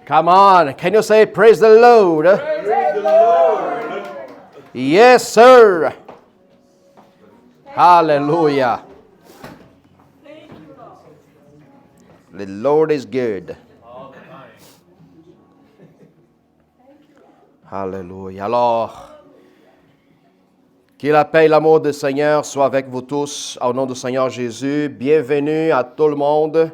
Come on. Can you say praise the Lord? Praise the Lord. Yes, sir. Hallelujah. The Lord is good. Hallelujah. Alors, que la paix et l'amour du Seigneur soient avec vous tous au nom du Seigneur Jésus. Bienvenue à tout le monde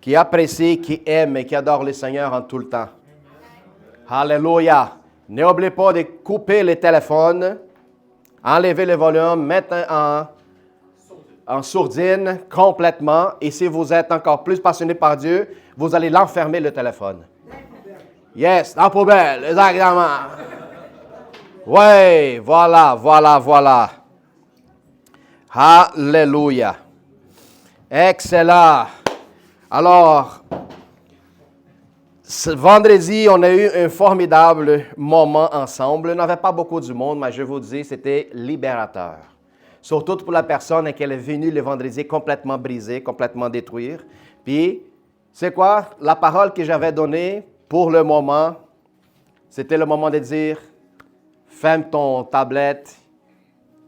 qui apprécie, qui aime et qui adore le Seigneur en tout le temps. Hallelujah. N'oubliez pas de couper les téléphones, enlever le volume, mettre en sourdine complètement. Et si vous êtes encore plus passionné par Dieu, vous allez l'enfermer le téléphone. Yes, dans la poubelle, exactement. Oui, voilà. Alléluia. Excellent. Alors, ce vendredi, on a eu un formidable moment ensemble. Il n'y avait pas beaucoup de monde, mais je vous dis, c'était libérateur. Surtout pour la personne qui est venue le vendredi complètement brisée, complètement détruire. Puis, c'est quoi? La parole que j'avais donnée pour le moment, c'était le moment de dire, ferme ton tablette,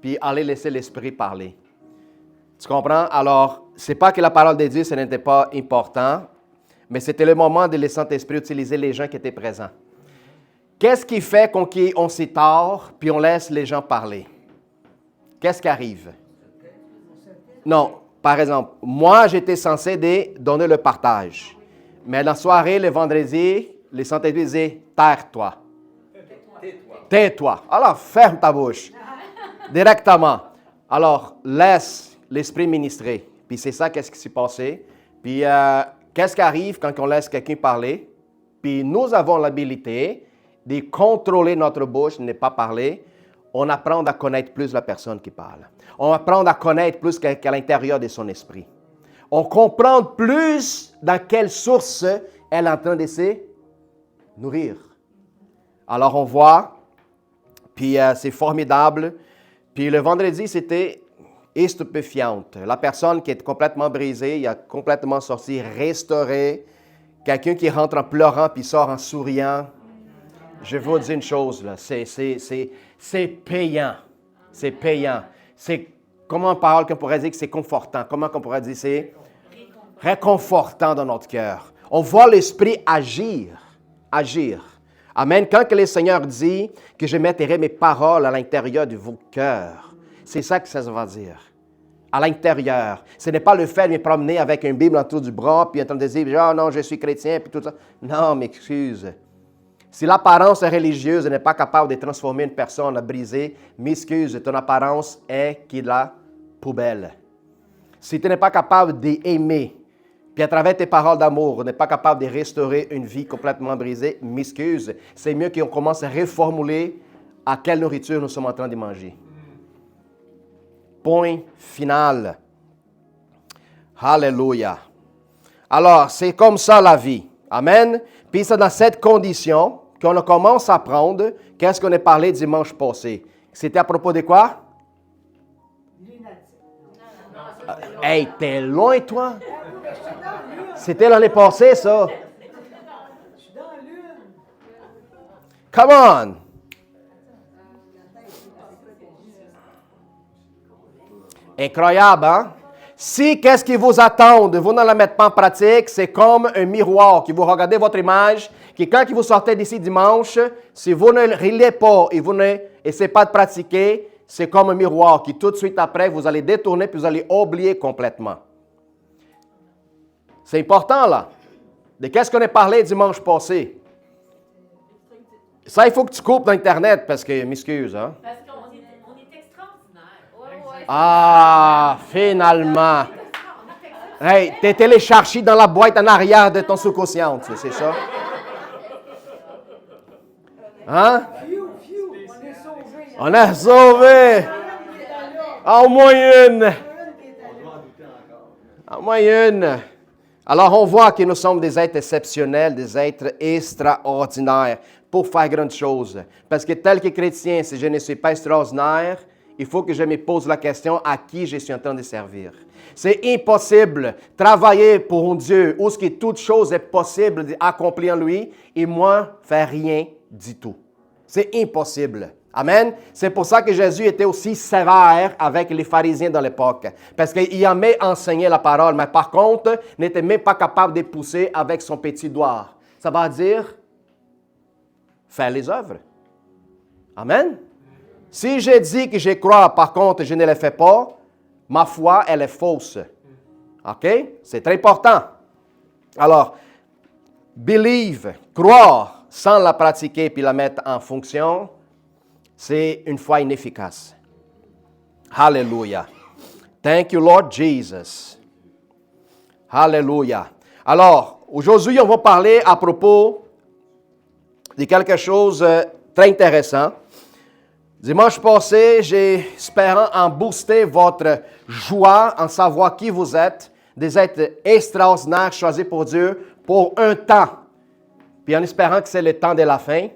puis allez laisser l'Esprit parler. Tu comprends? Alors, ce n'est pas que la parole de Dieu, ce n'était pas important, mais c'était le moment de le Saint-Esprit utiliser les gens qui étaient présents. Qu'est-ce qui fait qu'on s'y tord, puis on laisse les gens parler? Qu'est-ce qui arrive? Non, par exemple, moi, j'étais censé donner le partage. Mais la soirée, le vendredi, le Saint-Esprit disait, taire-toi. Tais-toi. Alors, ferme ta bouche. Directement. Alors, laisse l'Esprit ministrer. Puis c'est ça, qu'est-ce qui s'est passé. Puis, qu'est-ce qui arrive quand on laisse quelqu'un parler? Puis nous avons l'habilité de contrôler notre bouche, de ne pas parler. On apprend à connaître plus la personne qui parle. On apprend à connaître plus qu'à l'intérieur de son esprit. On comprend plus dans quelle source elle est en train de se nourrir. Alors on voit, puis c'est formidable. Puis le vendredi, c'était stupéfiante. La personne qui est complètement brisée, il a complètement sorti, restauré. Quelqu'un qui rentre en pleurant puis sort en souriant. Je vais vous dire une chose, là, c'est payant. C'est payant. C'est, comment on parle qu'on pourrait dire que c'est confortant? Comment on pourrait dire c'est réconfortant dans notre cœur. On voit l'Esprit agir. Amen. Quand le Seigneur dit que je mettrai mes paroles à l'intérieur de vos cœurs, c'est ça que ça va dire. À l'intérieur. Ce n'est pas le fait de me promener avec une Bible autour du bras, puis en train de dire, oh non, je suis chrétien, puis tout ça. Non, m'excuse. Si l'apparence religieuse n'est pas capable de transformer une personne à briser, m'excuse, ton apparence est qui la poubelle. Si tu n'es pas capable d'aimer, puis à travers tes paroles d'amour, tu n'es pas capable de restaurer une vie complètement brisée, m'excuse. C'est mieux qu'on commence à reformuler à quelle nourriture nous sommes en train de manger. Point final. Alléluia. Alors, c'est comme ça la vie. Amen. Puis c'est dans cette condition qu'on commence à apprendre qu'est-ce qu'on a parlé dimanche passé. C'était à propos de quoi? Hey, t'es loin, toi? C'était l'année passée, ça. Come on! Incroyable, hein? Si qu'est-ce qui vous attend, vous ne la mettez pas en pratique, c'est comme un miroir qui vous regardez votre image, qui quand vous sortez d'ici dimanche, si vous ne relevez pas et vous n'essayez pas de pratiquer, c'est comme un miroir qui tout de suite après, vous allez détourner puis vous allez oublier complètement. C'est important là. De qu'est-ce qu'on a parlé dimanche passé? Ça, il faut que tu coupes dans Internet parce que, m'excuse, hein? Parce qu'on est extraordinaire. Ah, finalement. Hey, t'es téléchargé dans la boîte en arrière de ton sous-conscient, c'est ça? Hein? On est sauvé. En moyenne. En moyenne. Alors, on voit que nous sommes des êtres exceptionnels, des êtres extraordinaires pour faire grandes choses. Parce que tel que chrétien, si je ne suis pas extraordinaire, il faut que je me pose la question à qui je suis en train de servir. C'est impossible de travailler pour un Dieu où ce qui toute chose est possible d'accomplir en lui et moi faire rien du tout. C'est impossible. Amen. C'est pour ça que Jésus était aussi sévère avec les pharisiens de l'époque. Parce qu'il aimait enseigner la parole, mais par contre, n'était même pas capable de pousser avec son petit doigt. Ça veut dire faire les œuvres. Amen. Si je dis que je crois, par contre, je ne le fais pas, ma foi, elle est fausse. OK? C'est très important. Alors, believe, croire, sans la pratiquer puis la mettre en fonction, c'est une foi inefficace. Hallelujah. Thank you, Lord Jesus. Hallelujah. Alors, aujourd'hui, on va parler à propos de quelque chose de très intéressant. Dimanche passé, j'espère en booster votre joie en savoir qui vous êtes, des êtres extraordinaires choisis pour Dieu pour un temps. Puis en espérant que c'est le temps de la fin,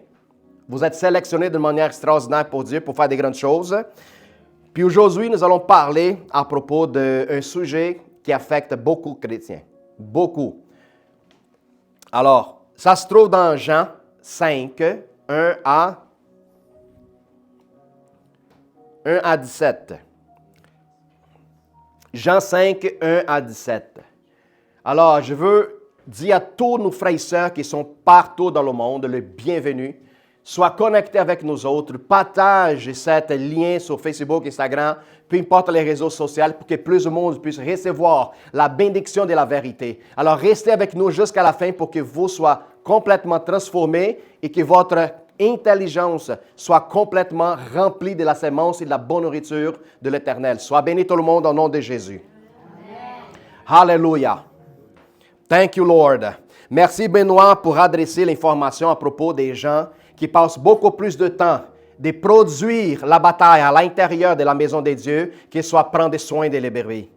vous êtes sélectionnés de manière extraordinaire pour Dieu pour faire des grandes choses. Puis aujourd'hui, nous allons parler à propos d'un sujet qui affecte beaucoup de chrétiens. Beaucoup. Alors, ça se trouve dans Jean 5, 1 à 17. Jean 5, 1 à 17. Alors, je veux dire à tous nos frères et sœurs qui sont partout dans le monde, le bienvenu. Sois connecté avec nous autres, partage cet lien sur Facebook, Instagram, peu importe les réseaux sociaux, pour que plus de monde puisse recevoir la bénédiction de la vérité. Alors, restez avec nous jusqu'à la fin pour que vous soyez complètement transformés et que votre intelligence soit complètement remplie de la sémence et de la bonne nourriture de l'Éternel. Sois béni tout le monde au nom de Jésus. Amen. Hallelujah. Thank you, Lord. Merci, Benoît, pour adresser l'information à propos des gens qui passent beaucoup plus de temps de produire la bataille à l'intérieur de la maison de Dieu que soit prendre soin des brebis.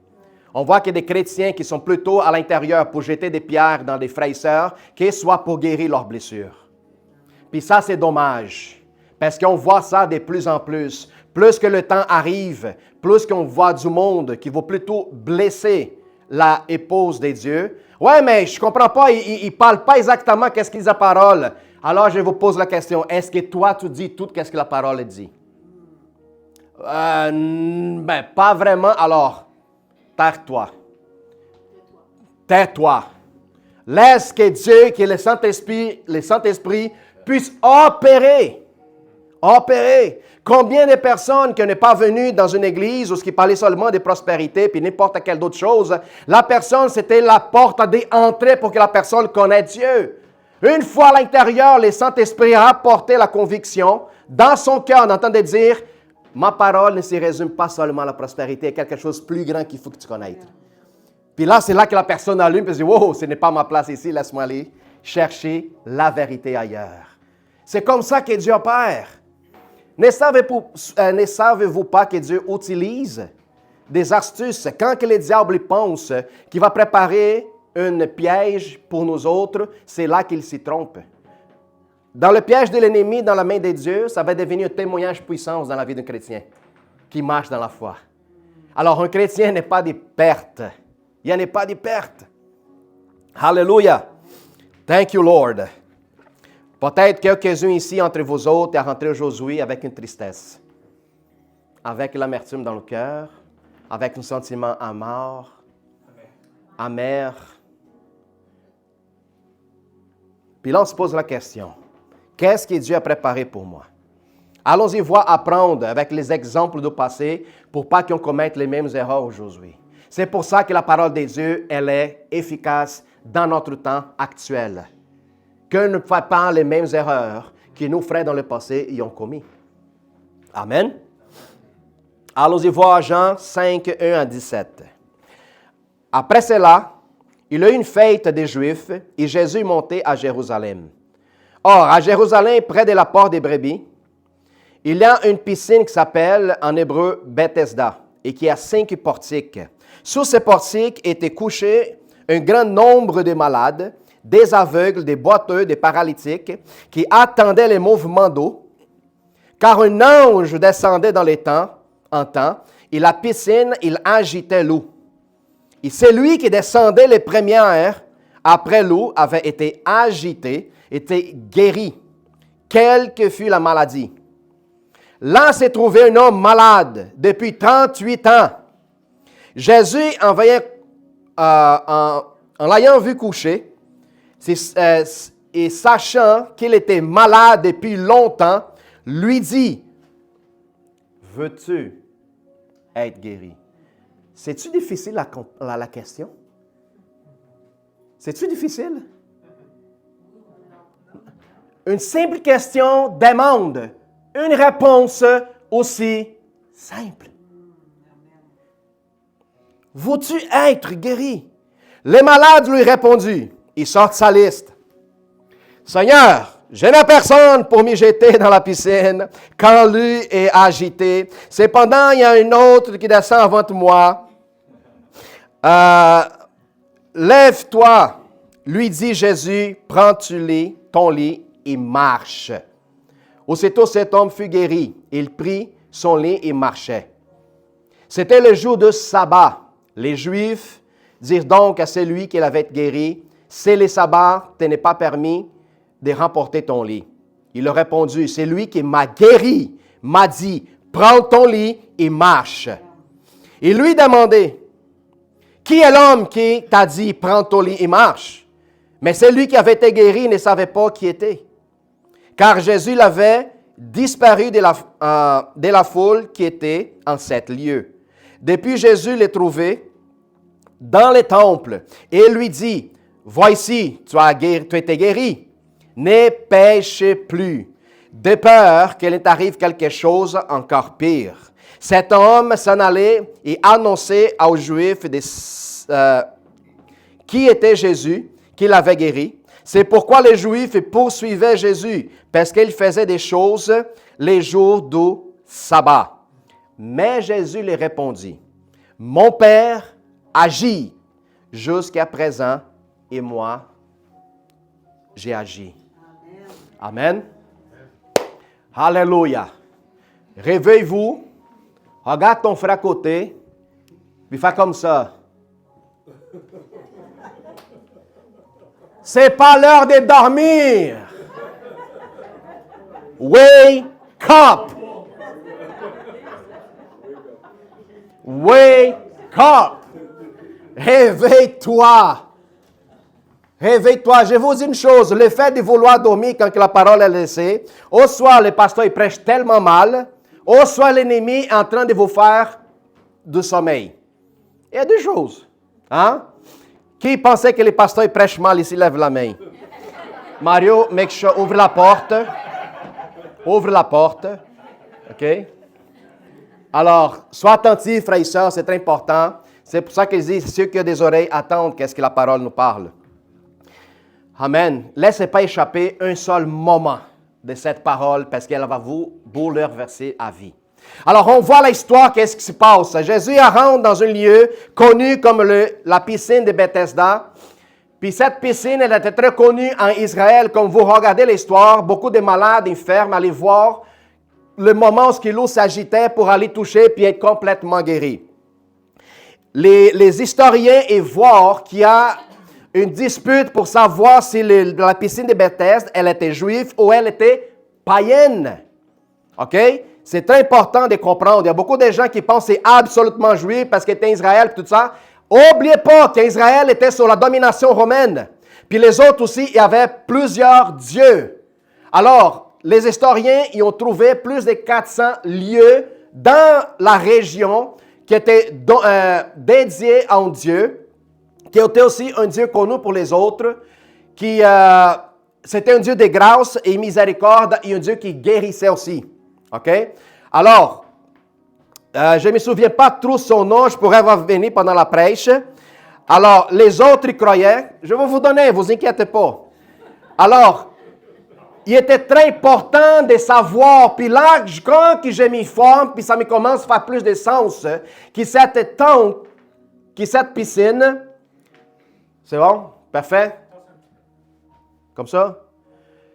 On voit qu'il y a des chrétiens qui sont plutôt à l'intérieur pour jeter des pierres dans des frères et sœurs que soit pour guérir leurs blessures. Puis ça, c'est dommage, parce qu'on voit ça de plus en plus. Plus que le temps arrive, plus qu'on voit du monde qui va plutôt blesser la épouse de Dieu. Ouais, mais je ne comprends pas, il ne parle pas exactement qu'est-ce qu'il dit la parole. Alors, je vous pose la question, est-ce que toi, tu dis tout ce que la parole dit? Pas vraiment. Alors, tais-toi. Tais-toi. Laisse que Dieu, que le Saint-Esprit puisse opérer. Opérer. Combien de personnes qui n'est pas venues dans une église où ce qui parlait seulement de prospérité puis n'importe quelle autre chose, la personne, c'était la porte d'entrée pour que la personne connaisse Dieu. Une fois à l'intérieur, le Saint-Esprit a apporté la conviction dans son cœur, en entendant dire, ma parole ne se résume pas seulement à la prospérité, il y a quelque chose de plus grand qu'il faut que tu connaisses. Puis là, c'est là que la personne allume et se dit, wow, ce n'est pas ma place ici, laisse-moi aller chercher la vérité ailleurs. C'est comme ça que Dieu opère. Ne savez-vous pas que Dieu utilise des astuces quand que le diable pense qu'il va préparer un piège pour nous autres, c'est là qu'il s'y trompe. Dans le piège de l'ennemi, dans la main de Dieu, ça va devenir un témoignage puissant dans la vie d'un chrétien qui marche dans la foi. Alors, un chrétien n'est pas de perte. Il n'y en a pas de perte. Hallelujah. Thank you, Lord. Peut-être quelques-uns ici entre vous autres à rentrer aujourd'hui avec une tristesse, avec l'amertume dans le cœur, avec un sentiment amer. Puis là, on se pose la question, qu'est-ce que Dieu a préparé pour moi? Allons-y voir apprendre avec les exemples du passé pour pas qu'on commette les mêmes erreurs aujourd'hui. C'est pour ça que la parole de Dieu, elle est efficace dans notre temps actuel. Que ne fasse pas les mêmes erreurs que nos frères dans le passé y ont commis. Amen. Allons-y voir Jean 5, 1 à 17. Après cela, il y a eu une fête des Juifs et Jésus est monté à Jérusalem. Or, à Jérusalem, près de la porte des brebis, il y a une piscine qui s'appelle en hébreu Bethesda et qui a 5 portiques. Sous ces portiques étaient couchés un grand nombre de malades, des aveugles, des boiteux, des paralytiques, qui attendaient les mouvements d'eau, car un ange descendait dans les temps en temps, et la piscine, il agitait l'eau. Et celui qui descendait les premières après l'eau avait été agité, était guéri, quelle que fût la maladie. Là s'est trouvé un homme malade depuis 38 ans. Jésus, en l'ayant vu coucher, et sachant qu'il était malade depuis longtemps, lui dit, « Veux-tu être guéri? » C'est-tu difficile la question? C'est-tu difficile? Une simple question demande une réponse aussi simple. Veux-tu être guéri? Les malades lui répondirent. Il sort sa liste. Seigneur, je n'ai personne pour m'y jeter dans la piscine quand lui est agité. Cependant, il y a un autre qui descend avant moi. Lève-toi, lui dit Jésus, prends ton lit et marche. Aussitôt cet homme fut guéri. Il prit son lit et marchait. C'était le jour de sabbat. Les Juifs dirent donc à celui qui l'avait guéri, « C'est le sabbat, te n'est pas permis de remporter ton lit. » Il leur répondit, « C'est lui qui m'a guéri, m'a dit, prends ton lit et marche. » Il lui demandait, « Qui est l'homme qui t'a dit, prends ton lit et marche? » Mais celui qui avait été guéri ne savait pas qui était, car Jésus l'avait disparu de la foule qui était en cet lieu. Depuis, Jésus l'a trouvé dans le temple et lui dit, « Voici, tu as été guéri. Ne pêche plus, de peur qu'il ne t'arrive quelque chose encore pire. » Cet homme s'en allait et annonçait aux Juifs qui était Jésus, qui l'avait guéri. C'est pourquoi les Juifs poursuivaient Jésus, parce qu'il faisait des choses les jours du sabbat. Mais Jésus leur répondit, « Mon Père agit jusqu'à présent, et moi, j'ai agi. » Amen. Alléluia. Réveille-vous, regarde ton frère à côté, puis fais comme ça. C'est pas l'heure de dormir. Wake up. Wake up. Réveille-toi. Réveille-toi. Je vous dis une chose, le fait de vouloir dormir quand la parole est laissée, au soit le pasteur il prêche tellement mal, au soit l'ennemi est en train de vous faire du sommeil. Il y a deux choses. Hein? Qui pensait que les pasteurs prêchent mal ici, lève la main. Mario, make sure, ouvre la porte. Ouvre la porte. OK? Alors, sois attentif, frères et sœurs, c'est très important. C'est pour ça qu'ils disent, ceux qui ont des oreilles, attendent qu'est-ce que la parole nous parle. Amen. Laissez pas échapper un seul moment de cette parole parce qu'elle va vous bouleverser à vie. Alors, on voit l'histoire, qu'est-ce qui se passe. Jésus rentre dans un lieu connu comme la piscine de Bethesda. Puis cette piscine, elle était très connue en Israël. Comme vous regardez l'histoire, beaucoup de malades, infirmes allaient voir le moment où l'eau s'agitait pour aller toucher puis être complètement guéris. Les historiens y voient qu'il y a une dispute pour savoir si la piscine de Bethesda, elle était juive ou elle était païenne. OK? C'est très important de comprendre. Il y a beaucoup de gens qui pensent que c'est absolument juif parce qu'il était Israël et tout ça. N'oubliez pas qu'Israël était sous la domination romaine. Puis les autres aussi, il y avait plusieurs dieux. Alors, les historiens y ont trouvé plus de 400 lieux dans la région qui étaient dédiés à un dieu, qui était aussi un dieu connu pour les autres, c'était un dieu de grâce et miséricorde et un dieu qui guérissait aussi. OK? Alors, je ne me souviens pas trop son nom, je pourrais revenir pendant la prêche. Alors, les autres y croyaient. Je vais vous donner, ne vous inquiétez pas. Alors, il était très important de savoir, puis là, quand je m'informe, puis ça me commence à faire plus de sens, que cette piscine, c'est bon? Parfait? Comme ça?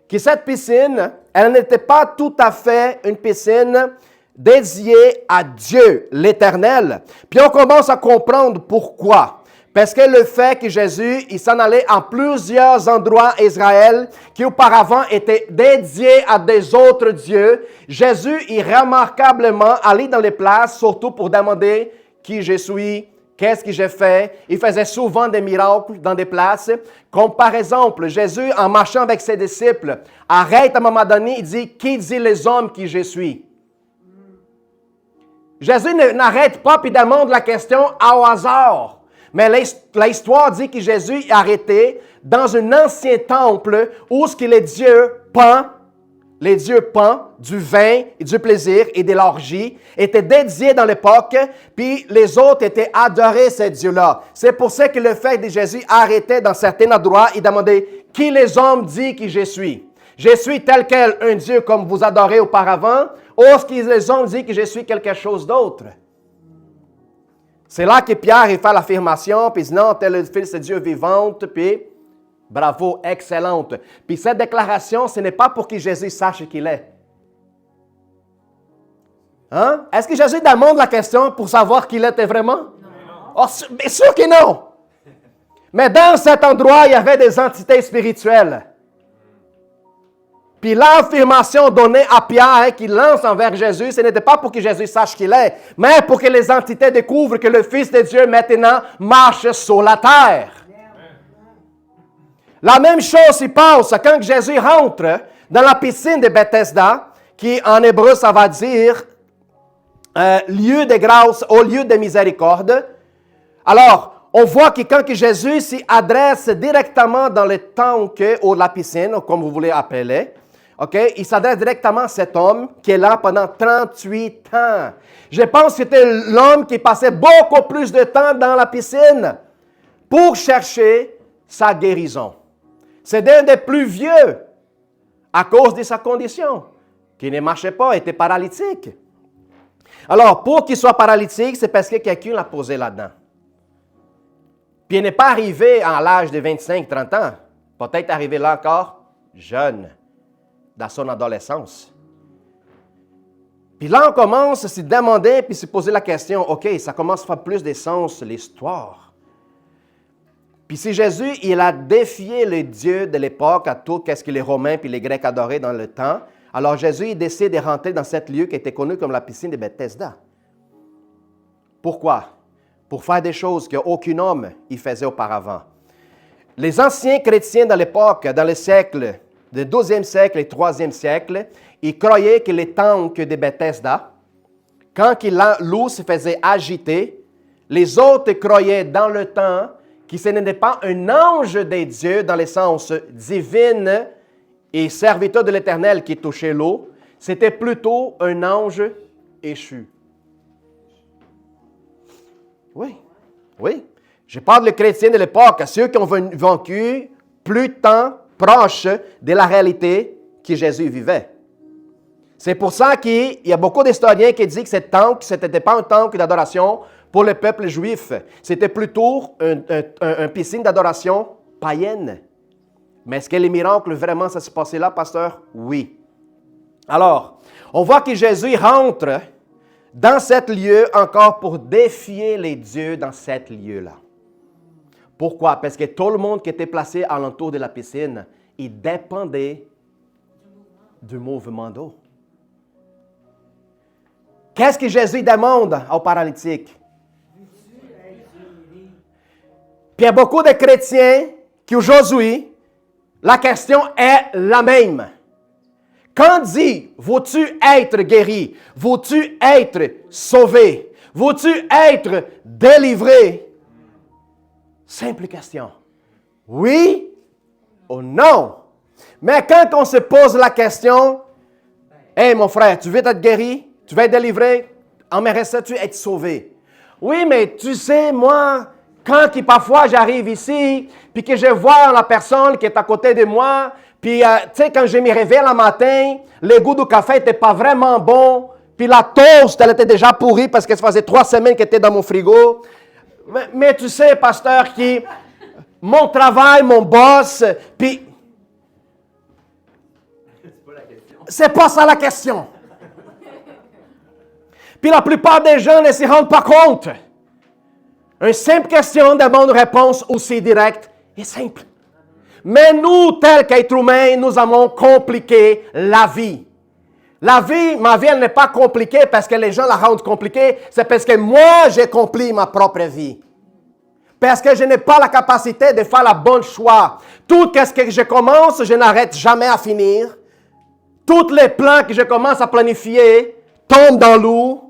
Que cette piscine, elle n'était pas tout à fait une piscine dédié à Dieu, l'Éternel. Puis on commence à comprendre pourquoi. Parce que le fait que Jésus, il s'en allait en plusieurs endroits Israël qui auparavant étaient dédiés à des autres dieux, Jésus, il remarquablement allait dans les places, surtout pour demander qui je suis, qu'est-ce que j'ai fait. Il faisait souvent des miracles dans des places. Comme par exemple, Jésus, en marchant avec ses disciples, arrête à un moment donné, il dit, qui dit les hommes qui je suis? Jésus n'arrête pas puis demande la question au hasard. Mais l'histoire dit que Jésus est arrêté dans un ancien temple où ce que les dieux Pan, du vin et du plaisir et de l'orgie, étaient dédiés dans l'époque, puis les autres étaient adorés, ces dieux-là. C'est pour ça que le fait de Jésus arrêtait dans certains endroits et demandait « Qui les hommes disent que je suis? Je suis tel quel un dieu comme vous adorez auparavant, ou est-ce que les hommes disent que je suis quelque chose d'autre? » C'est là que Pierre il fait l'affirmation, puis il dit non, tel est le Fils de Dieu vivante, puis bravo, excellente. Puis cette déclaration, ce n'est pas pour que Jésus sache qui il est. Hein? Est-ce que Jésus demande la question pour savoir qui il était vraiment? Non. Oh, bien sûr que non. Mais dans cet endroit, il y avait des entités spirituelles. Puis l'affirmation donnée à Pierre qu'il lance envers Jésus, ce n'était pas pour que Jésus sache qui il est, mais pour que les entités découvrent que le Fils de Dieu maintenant marche sur la terre. La même chose se passe quand Jésus rentre dans la piscine de Bethesda, qui en hébreu ça va dire lieu de grâce au lieu de miséricorde. Alors, on voit que quand Jésus s'y adresse directement dans le tank ou la piscine, comme vous voulez appeler, okay, il s'adresse directement à cet homme qui est là pendant 38 ans. Je pense que c'était l'homme qui passait beaucoup plus de temps dans la piscine pour chercher sa guérison. C'était un des plus vieux à cause de sa condition, qui ne marchait pas, était paralytique. Alors, pour qu'il soit paralytique, c'est parce que quelqu'un l'a posé là-dedans. Puis il n'est pas arrivé à l'âge de 25-30 ans, peut-être arrivé là encore jeune, dans son adolescence. Puis là, on commence à se demander, puis se poser la question, OK, ça commence à faire plus de sens, l'histoire. Puis si Jésus, il a défié les dieux de l'époque à tout ce que les Romains puis les Grecs adoraient dans le temps, alors Jésus, il décide de rentrer dans cet lieu qui était connu comme la piscine de Bethesda. Pourquoi? Pour faire des choses qu'aucun homme y faisait auparavant. Les anciens chrétiens de l'époque, dans le siècle, le 12e siècle et 3e siècle, ils croyaient que les tanks de Bethesda, quand l'eau se faisait agiter, les autres croyaient dans le temps que ce n'était pas un ange des dieux dans le sens divin et serviteur de l'Éternel qui touchait l'eau, c'était plutôt un ange échu. Oui, oui. Je parle des chrétiens de l'époque, à ceux qui ont vécu plus de temps proche de la réalité que Jésus vivait. C'est pour ça qu'il y a beaucoup d'historiens qui disent que ce n'était pas un temple d'adoration pour le peuple juif. C'était plutôt un piscine d'adoration païenne. Mais est-ce que les miracles, vraiment, ça s'est passé là, pasteur? Oui. Alors, on voit que Jésus rentre dans cet lieu encore pour défier les dieux dans cet lieu-là. Pourquoi? Parce que tout le monde qui était placé alentour de la piscine, il dépendait du mouvement d'eau. Qu'est-ce que Jésus demande aux paralytiques? Puis il y a beaucoup de chrétiens qui aujourd'hui, la question est la même. Quand dit, veux-tu être guéri? Veux-tu être sauvé? Veux-tu être délivré? Simple question. Oui ou non? Mais quand on se pose la question, « Hey mon frère, tu veux être guéri? Tu veux être délivré? Aimerais-tu être sauvé? » Oui, mais tu sais, moi, quand parfois j'arrive ici, puis que je vois la personne qui est à côté de moi, puis tu sais, quand je me réveille le matin, le goût du café n'était pas vraiment bon, puis la toast, elle était déjà pourrie parce que ça faisait 3 semaines qu'elle était dans mon frigo. Mais tu sais, pasteur, mon travail, mon boss, puis... C'est pas ça la question. Puis la plupart des gens ne s'y rendent pas compte. Une simple question demande une réponse aussi directe et simple. Mais nous, tels qu'êtres humains, nous avons compliqué la vie. La vie, ma vie, elle n'est pas compliquée parce que les gens la rendent compliquée. C'est parce que moi, j'ai accompli ma propre vie. Parce que je n'ai pas la capacité de faire le bon choix. Tout ce que je commence, je n'arrête jamais à finir. Tous les plans que je commence à planifier tombent dans l'eau.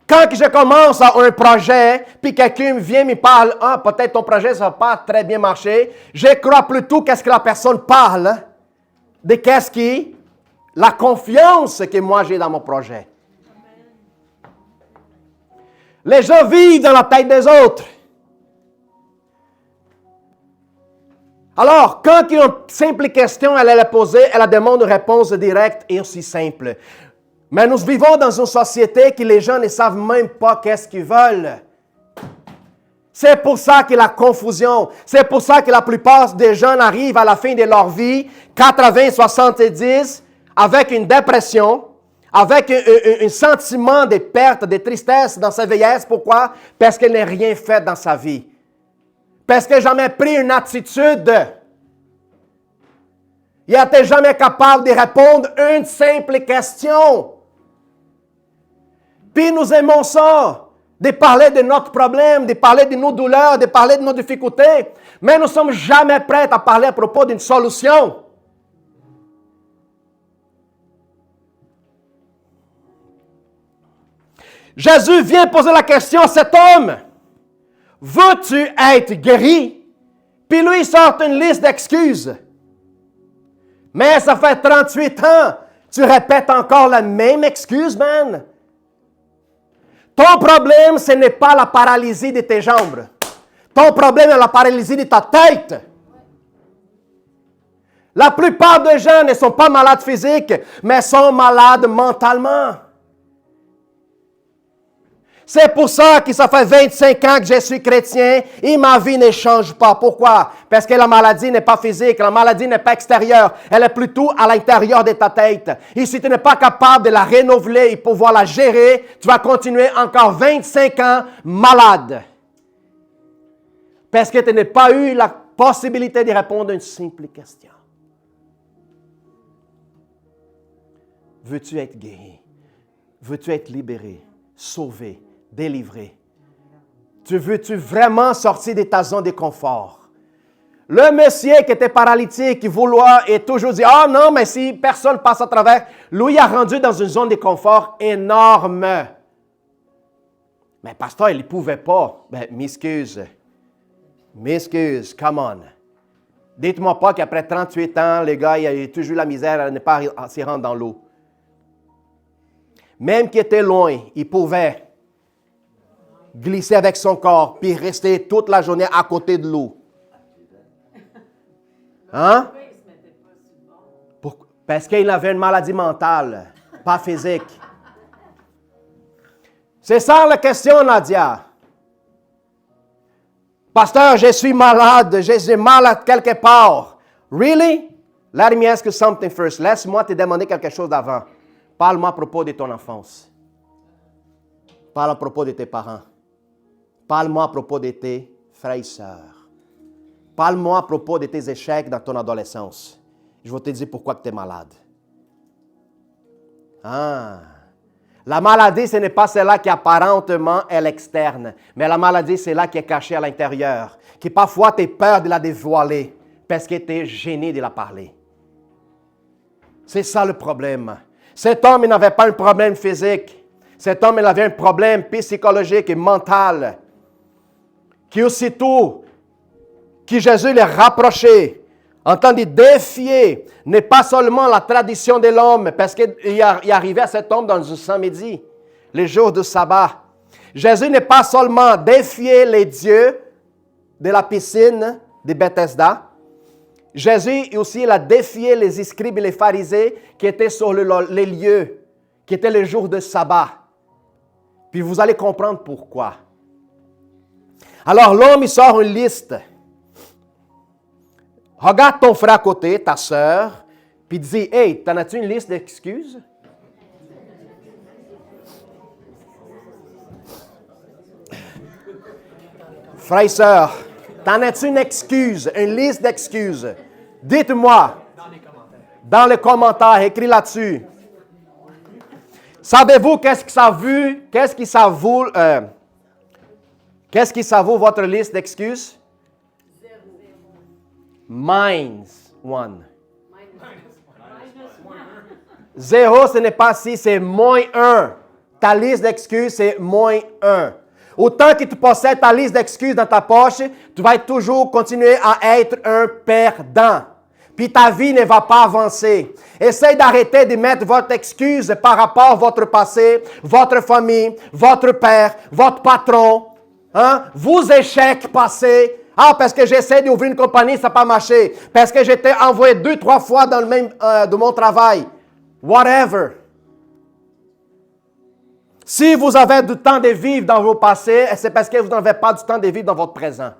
Quand je commence un projet, puis quelqu'un vient me parle, « Ah, peut-être ton projet ne va pas très bien marcher. » Je crois plutôt qu'est-ce que la personne parle de qu'est-ce qui, la confiance que moi j'ai dans mon projet. Les gens vivent dans la tête des autres. Alors, quand il y a une simple question, elle est posée, elle demande une réponse directe et aussi simple. Mais nous vivons dans une société que les gens ne savent même pas qu'est-ce qu'ils veulent. C'est pour ça qu'il y a la confusion. C'est pour ça que la plupart des jeunes arrivent à la fin de leur vie, 80, 70, avec une dépression, avec un sentiment de perte, de tristesse dans sa vieillesse. Pourquoi? Parce qu'il n'a rien fait dans sa vie. Parce qu'il n'a jamais pris une attitude. Il n'était jamais capable de répondre à une simple question. Puis nous aimons ça, de parler de notre problème, de parler de nos douleurs, de parler de nos difficultés. Mais nous ne sommes jamais prêts à parler à propos d'une solution. Jésus vient poser la question à cet homme. Veux-tu être guéri? Puis lui, il sort une liste d'excuses. Mais ça fait 38 ans. Tu répètes encore la même excuse, man. Ton problème, ce n'est pas la paralysie de tes jambes. Ton problème est la paralysie de ta tête. La plupart des gens ne sont pas malades physiques, mais sont malades mentalement. C'est pour ça que ça fait 25 ans que je suis chrétien et ma vie ne change pas. Pourquoi? Parce que la maladie n'est pas physique, la maladie n'est pas extérieure, elle est plutôt à l'intérieur de ta tête. Et si tu n'es pas capable de la renouveler et pouvoir la gérer, tu vas continuer encore 25 ans malade. Parce que tu n'as pas eu la possibilité de répondre à une simple question. Veux-tu être guéri? Veux-tu être libéré, sauvé? Délivré. Veux-tu vraiment sortir de ta zone de confort? Le monsieur qui était paralytique, qui voulait et toujours dit, « Ah non, mais si personne passe à travers, lui il a rendu dans une zone de confort énorme. » Mais pasteur, il ne pouvait pas. Ben, m'excuse, come on. Dites-moi pas qu'après 38 ans, le gars, il a toujours la misère à ne pas s'y rendre dans l'eau. Même qu'il était loin, il pouvait glisser avec son corps, puis rester toute la journée à côté de l'eau. Hein? Parce qu'il avait une maladie mentale, pas physique. C'est ça la question, Nadia. Pasteur, je suis malade, je suis malade quelque part. Really? Let me ask you something first. Laisse-moi te demander quelque chose d'avant. Parle-moi à propos de ton enfance. Parle à propos de tes parents. Parle-moi à propos de tes frères et sœurs. Parle-moi à propos de tes échecs dans ton adolescence. Je vais te dire pourquoi tu es malade. Ah. La maladie, ce n'est pas celle-là qui apparentement est l'externe, mais la maladie, c'est là qui est cachée à l'intérieur, qui parfois tu as peur de la dévoiler parce que tu es gêné de la parler. C'est ça le problème. Cet homme, il n'avait pas un problème physique. Cet homme, il avait un problème psychologique et mental. Qui aussitôt, que Jésus les rapprochait, en train de défier, n'est pas seulement la tradition de l'homme, parce qu'il arrivait à cet homme dans un samedi, les jours du sabbat. Jésus n'est pas seulement défier les dieux de la piscine de Bethesda. Jésus aussi, il a défié les scribes et les pharisiens qui étaient sur les lieux, qui étaient les jours de sabbat. Puis vous allez comprendre pourquoi. Alors l'homme, il sort une liste. Regarde ton frère à côté, ta sœur, puis dis, « Hey, t'en as-tu une liste d'excuses? » Frères et sœurs, t'en as-tu une excuse, une liste d'excuses? Dites-moi. Dans les commentaires, écris là-dessus. Savez-vous qu'est-ce que ça veut? Qu'est-ce qui ça vaut votre liste d'excuses? Minus one. Zéro, ce n'est pas si, c'est moins un. Ta liste d'excuses, c'est moins un. Autant que tu possèdes ta liste d'excuses dans ta poche, tu vas toujours continuer à être un perdant. Puis ta vie ne va pas avancer. Essaye d'arrêter de mettre votre excuse par rapport à votre passé, votre famille, votre père, votre patron, vos échecs passés. Ah, parce que j'essaie d'ouvrir une compagnie, ça n'a pas marché. Parce que j'étais envoyé 2-3 fois dans le même de mon travail. Whatever. Si vous avez du temps de vivre dans vos passés, c'est parce que vous n'avez pas du temps de vivre dans votre présent.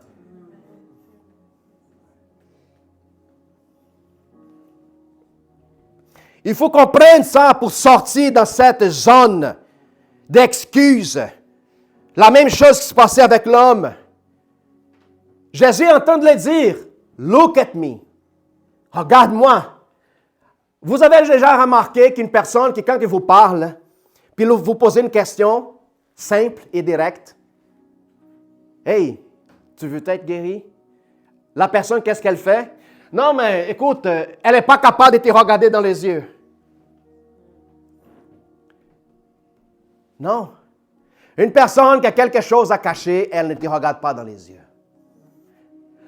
Il faut qu'on prenne ça pour sortir dans cette zone d'excuses. La même chose qui se passait avec l'homme. Jésus est en train de le dire. Look at me. Regarde-moi. Vous avez déjà remarqué qu'une personne qui, quand il vous parle, puis vous posez une question simple et directe. Hey, tu veux être guéri? La personne, qu'est-ce qu'elle fait? Non, mais écoute, elle n'est pas capable de te regarder dans les yeux. Non. Une personne qui a quelque chose à cacher, elle ne te regarde pas dans les yeux.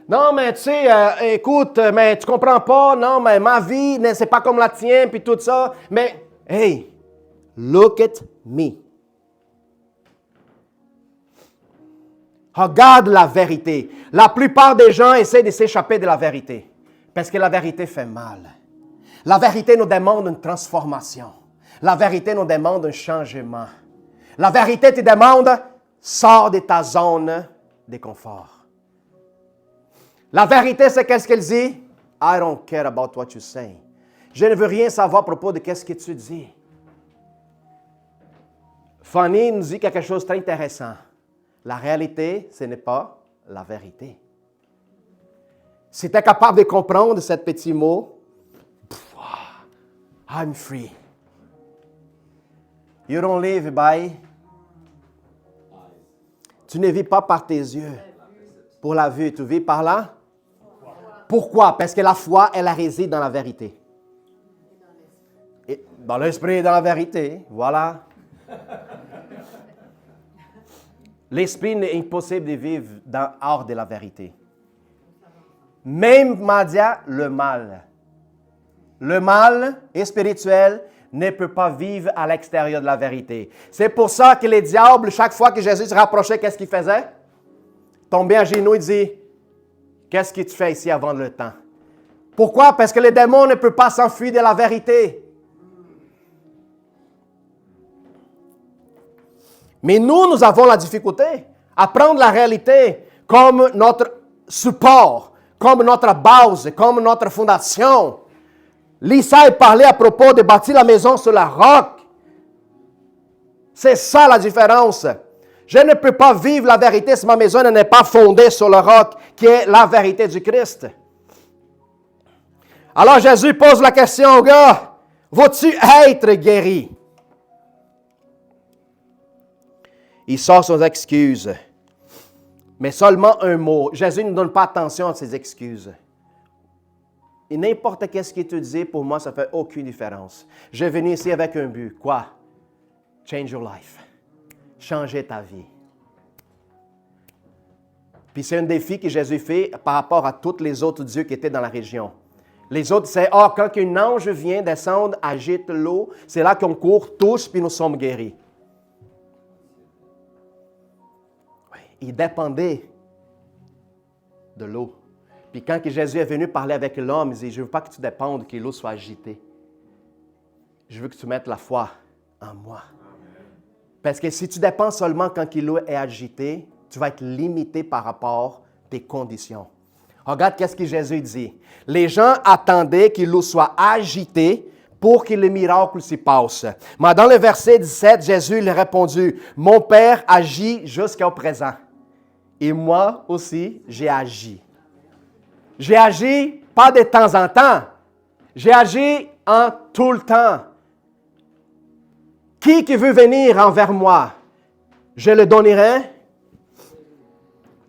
Non, mais tu sais, écoute, mais tu comprends pas, non, mais ma vie, c'est pas comme la tienne, puis tout ça. Mais, hey, look at me. Regarde la vérité. La plupart des gens essaient de s'échapper de la vérité, parce que la vérité fait mal. La vérité nous demande une transformation. La vérité nous demande un changement. La vérité te demande, sors de ta zone de confort. La vérité, c'est qu'est-ce qu'elle dit? I don't care about what you say. Je ne veux rien savoir à propos de qu'est-ce que tu dis. Fanny nous dit quelque chose de très intéressant. La réalité, ce n'est pas la vérité. Si tu es capable de comprendre ce petit mot, I'm free. You don't live by. Tu ne vis pas par tes yeux. Pour la vue, tu vis par là? Pourquoi? Parce que la foi, elle réside dans la vérité. Et dans l'esprit et dans la vérité, voilà. L'esprit n'est impossible de vivre hors de la vérité. Même, Madia, le mal. Le mal spirituel ne peut pas vivre à l'extérieur de la vérité. C'est pour ça que les diables, chaque fois que Jésus se rapprochait, qu'est-ce qu'il faisait? Tombait à genoux et dit, qu'est-ce que tu fais ici avant le temps? Pourquoi? Parce que les démons ne peuvent pas s'enfuir de la vérité. Mais nous avons la difficulté à prendre la réalité comme notre support, comme notre base, comme notre fondation. L'Isaïe parlait à propos de bâtir la maison sur la roc. C'est ça la différence. Je ne peux pas vivre la vérité si ma maison n'est pas fondée sur le roc, qui est la vérité du Christ. Alors Jésus pose la question au gars, veux-tu être guéri? Il sort ses excuses. Mais seulement un mot. Jésus ne donne pas attention à ses excuses. Et n'importe qu'est-ce qu'il te dit, pour moi, ça ne fait aucune différence. Je suis venu ici avec un but. Quoi? Change your life. Changer ta vie. Puis c'est un défi que Jésus fait par rapport à tous les autres dieux qui étaient dans la région. Les autres, c'est, quand un ange vient descendre, agite l'eau, c'est là qu'on court tous, puis nous sommes guéris. Oui, il dépendait de l'eau. Puis quand Jésus est venu parler avec l'homme, il dit, je ne veux pas que tu dépendes que l'eau soit agitée. Je veux que tu mettes la foi en moi. Parce que si tu dépends seulement quand l'eau est agitée, tu vas être limité par rapport à tes conditions. Regarde qu'est-ce que Jésus dit. Les gens attendaient que l'eau soit agitée pour que le miracle s'y passe. Mais dans le verset 17, Jésus lui a répondu, « Mon Père agit jusqu'au présent. Et moi aussi, j'ai agi. J'ai agi pas de temps en temps. J'ai agi en tout le temps. Qui veut venir envers moi, je le donnerai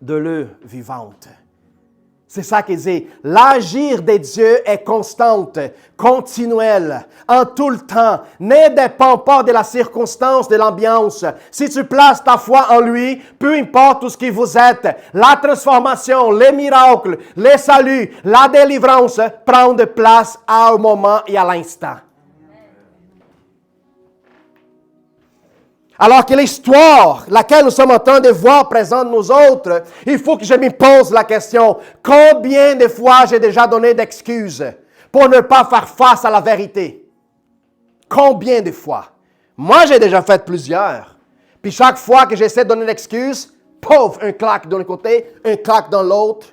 de l'eau vivante. C'est ça qu'il dit. L'agir de Dieu est constante, continuel, en tout le temps. Ne dépend pas de la circonstance, de l'ambiance. Si tu places ta foi en lui, peu importe tout ce qui vous êtes, la transformation, les miracles, les saluts, la délivrance prend de place à un moment et à l'instant. Alors que l'histoire, laquelle nous sommes en train de voir présente nous autres, il faut que je me pose la question, combien de fois j'ai déjà donné d'excuses pour ne pas faire face à la vérité? Combien de fois? Moi, j'ai déjà fait plusieurs. Puis chaque fois que j'essaie de donner l'excuse, pouf, un claque d'un côté, un claque dans l'autre.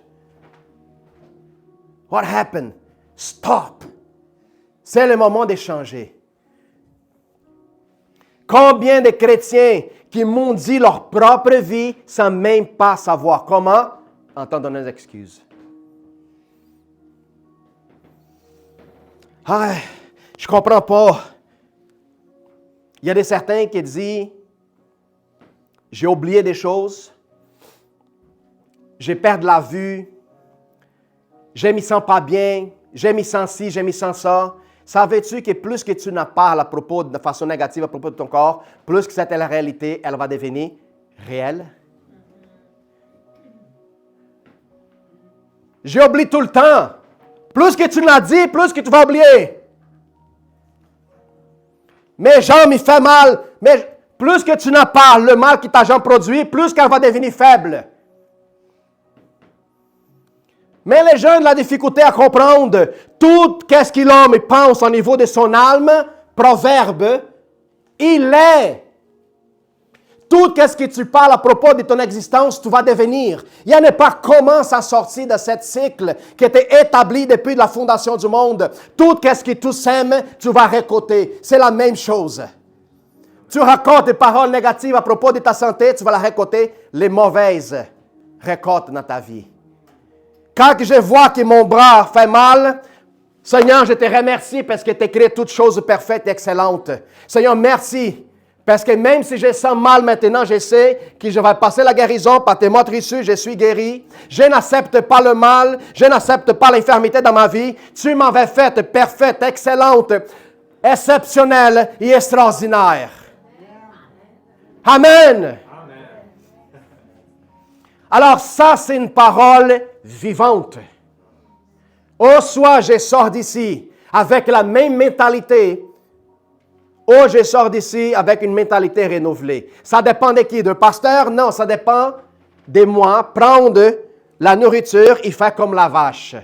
What happened? Stop. C'est le moment d'échanger. Combien de chrétiens qui m'ont dit leur propre vie sans même pas savoir comment? En t'en donnant des excuses. Ah, je ne comprends pas. Il y a des certains qui disent, j'ai oublié des choses, j'ai perdu la vue, je ne me sens pas bien, je me sens ci, je me sens ça. Savais-tu que plus que tu n'en parles à propos de façon négative à propos de ton corps, plus que c'était la réalité, elle va devenir réelle? J'ai oublié tout le temps. Plus que tu l'as dit, plus que tu vas oublier. Mes jambes, il fait mal. Mais plus que tu n'en parles, le mal que ta jambe produit, plus qu'elle va devenir faible. Mais les gens ont de la difficulté à comprendre tout ce que l'homme pense au niveau de son âme, proverbe, il est. Tout ce que tu parles à propos de ton existence, tu vas devenir. Il n'y a pas comment ça sortir de ce cycle qui était établi depuis la fondation du monde. Tout ce que tu sèmes, tu vas récolter. C'est la même chose. Tu racontes des paroles négatives à propos de ta santé, tu vas la récolter les mauvaises récoltes dans ta vie. Quand je vois que mon bras fait mal, Seigneur, je te remercie parce que tu as créé toutes choses parfaites et excellentes. Seigneur, merci. Parce que même si je sens mal maintenant, je sais que je vais passer la guérison par tes motricieux, je suis guéri. Je n'accepte pas le mal, je n'accepte pas l'infirmité dans ma vie. Tu m'avais faite parfaite, excellente, exceptionnelle et extraordinaire. Amen. Alors ça, c'est une parole vivante. Ou soit je sors d'ici avec la même mentalité, ou je sors d'ici avec une mentalité renouvelée. Ça dépend de qui? D'un pasteur? Non, ça dépend de moi. Prendre la nourriture et faire comme la vache.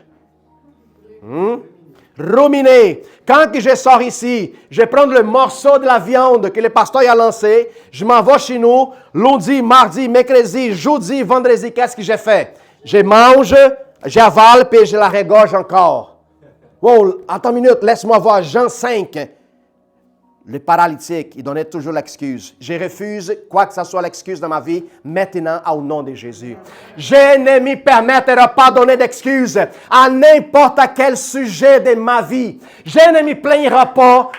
Ruminer. Quand je sors ici, je vais prendre le morceau de la viande que le pasteur a lancé, je m'en vais chez nous, lundi, mardi, mercredi, jeudi, vendredi, qu'est-ce que j'ai fait? Je mange, j'avale, puis je la régorge encore. Wow, attends une minute, laisse-moi voir, Jean 5. Le paralytique, il donnait toujours l'excuse. Je refuse quoi que ce soit l'excuse dans ma vie, maintenant, au nom de Jésus. Je ne me permettrai pas de donner d'excuses à n'importe quel sujet de ma vie. Je ne me plaindrai pas.